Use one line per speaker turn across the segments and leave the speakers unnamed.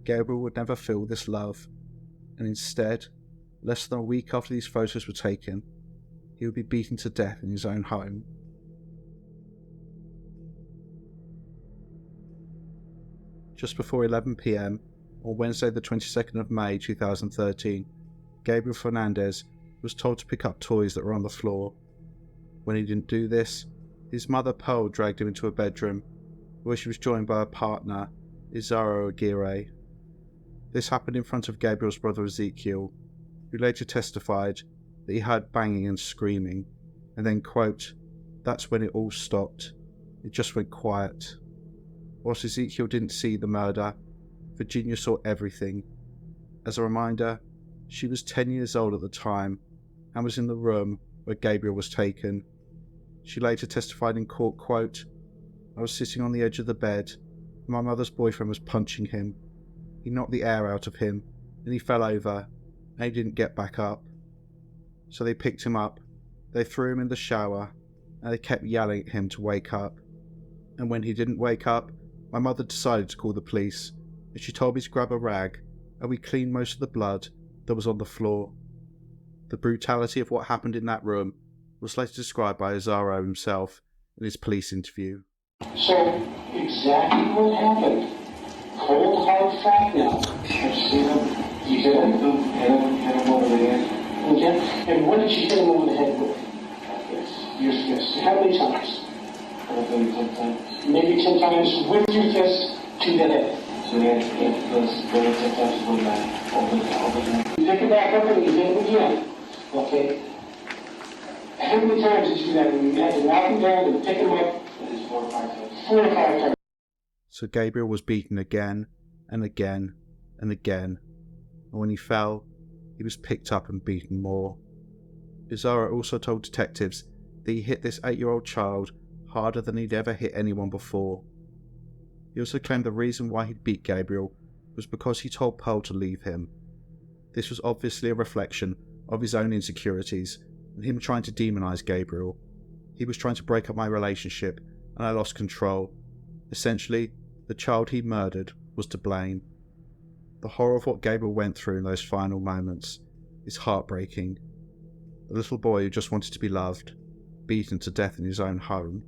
Gabriel would never feel this love, and instead, less than a week after these photos were taken, he would be beaten to death in his own home. Just before 11 PM on Wednesday the 22nd of May 2013, Gabriel Fernandez was told to pick up toys that were on the floor. When he didn't do this, his mother Pearl dragged him into a bedroom, where she was joined by her partner, Cesar. This happened in front of Gabriel's brother Ezekiel, who later testified that he heard banging and screaming, and then, quote, "That's when it all stopped. It just went quiet." Whilst Ezekiel didn't see the murder, Virginia saw everything. As a reminder, she was 10 years old at the time and was in the room where Gabriel was taken. She later testified in court, quote, "I was sitting on the edge of the bed and my mother's boyfriend was punching him. He knocked the air out of him and he fell over and he didn't get back up. So they picked him up, they threw him in the shower and they kept yelling at him to wake up. And when he didn't wake up, my mother decided to call the police and she told me to grab a rag and we cleaned most of the blood that was on the floor." The brutality of what happened in that room was later described by Cesar himself in his police interview.
So, exactly what happened. Cold hard fact now. You see him? You hit him over the head. Okay? And what did you hit him over the head with? Yes. Your fist. How many times? Maybe 10 times. Maybe 10 times with your fist to the head. So yeah, very 10 times with that. You pick it back up and you hit him again. Okay? How many times did you do that? When you had to knock him down and pick him up? It is 4 or 5 times. 4 or 5 times.
So Gabriel was beaten again and again and again, and when he fell, he was picked up and beaten more. Cesar also told detectives that he hit this 8-year-old child harder than he'd ever hit anyone before. He also claimed the reason why he'd beat Gabriel was because he told Pearl to leave him. This was obviously a reflection of his own insecurities and him trying to demonize Gabriel. He was trying to break up my relationship and I lost control. Essentially, the child he murdered was to blame. The horror of what Gabriel went through in those final moments is heartbreaking. The little boy who just wanted to be loved, beaten to death in his own home.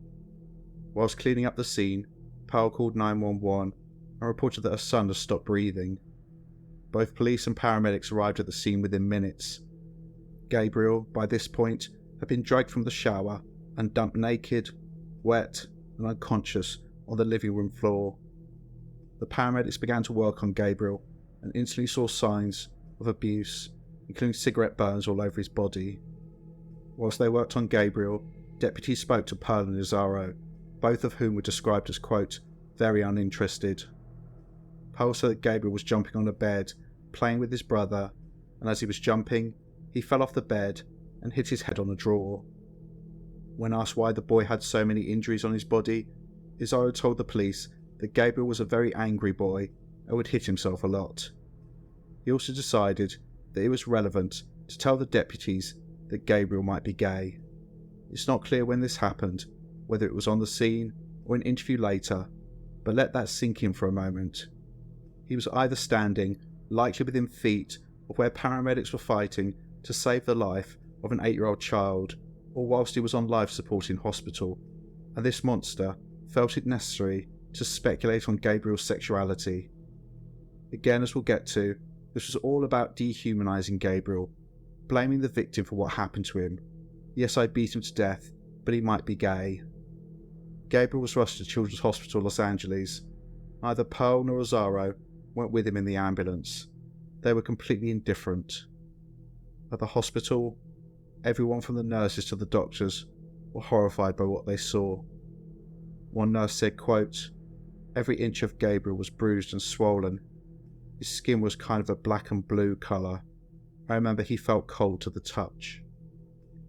Whilst cleaning up the scene, Pearl called 911 and reported that her son had stopped breathing. Both police and paramedics arrived at the scene within minutes. Gabriel, by this point, had been dragged from the shower and dumped naked, wet and unconscious on the living room floor. The paramedics began to work on Gabriel and instantly saw signs of abuse, including cigarette burns all over his body. Whilst they worked on Gabriel, deputies spoke to Pearl and Cesar, both of whom were described as, quote, very uninterested. Pearl said that Gabriel was jumping on a bed, playing with his brother, and as he was jumping, he fell off the bed and hit his head on a drawer. When asked why the boy had so many injuries on his body, Cesar told the police that Gabriel was a very angry boy and would hit himself a lot. He also decided that it was relevant to tell the deputies that Gabriel might be gay. It's not clear when this happened, whether it was on the scene or an interview later, but let that sink in for a moment. He was either standing, likely within feet of where paramedics were fighting to save the life of an 8-year-old child, or whilst he was on life support in hospital, and this monster felt it necessary to speculate on Gabriel's sexuality. Again, as we'll get to, this was all about dehumanizing Gabriel, blaming the victim for what happened to him. Yes, I beat him to death, but he might be gay. Gabriel was rushed to Children's Hospital Los Angeles. Neither Pearl nor Cesar went with him in the ambulance. They were completely indifferent. At the hospital, everyone from the nurses to the doctors were horrified by what they saw. One nurse said, quote, "Every inch of Gabriel was bruised and swollen. His skin was kind of a black and blue colour. I remember he felt cold to the touch."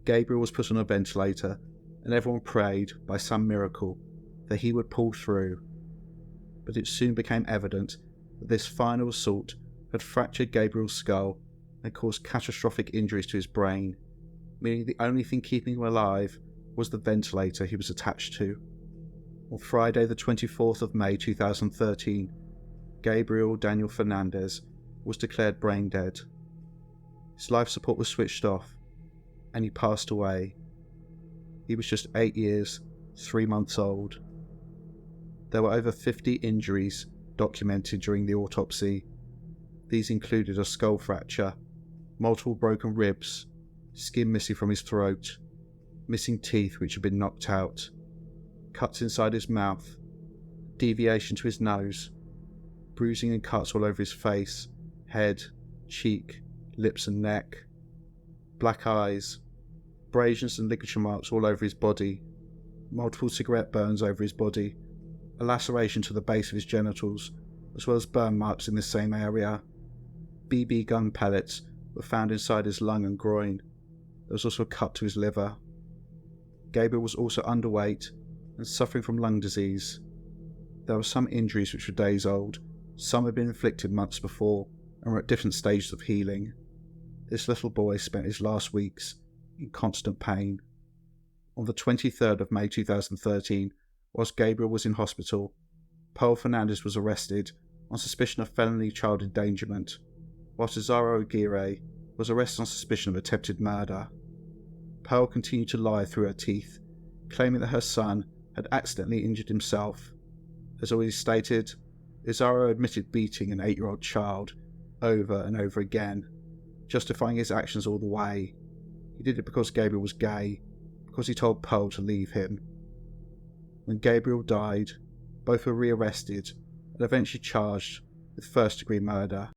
Gabriel was put on a ventilator and everyone prayed, by some miracle, that he would pull through. But it soon became evident that this final assault had fractured Gabriel's skull and caused catastrophic injuries to his brain, meaning the only thing keeping him alive was the ventilator he was attached to. On Friday the 24th of May 2013, Gabriel Daniel Fernandez was declared brain dead. His life support was switched off, and he passed away. He was just 8 years, 3 months old. There were over 50 injuries documented during the autopsy. These included a skull fracture, multiple broken ribs, skin missing from his throat, missing teeth which had been knocked out, cuts inside his mouth, deviation to his nose, bruising and cuts all over his face, head, cheek, lips and neck, black eyes, abrasions and ligature marks all over his body, multiple cigarette burns over his body, a laceration to the base of his genitals, as well as burn marks in the same area. BB gun pellets were found inside his lung and groin. There was also a cut to his liver. Gabriel was also underweight and suffering from lung disease. There were some injuries which were days old. Some had been inflicted months before and were at different stages of healing. This little boy spent his last weeks in constant pain. On the 23rd of May 2013, whilst Gabriel was in hospital, Pearl Fernandez was arrested on suspicion of felony child endangerment, while Cesar Aguirre was arrested on suspicion of attempted murder. Pearl continued to lie through her teeth, claiming that her son had accidentally injured himself. As already stated, Cesar admitted beating an 8-year-old child over and over again, justifying his actions all the way. He did it because Gabriel was gay, because he told Pearl to leave him. When Gabriel died, both were rearrested and eventually charged with first-degree murder.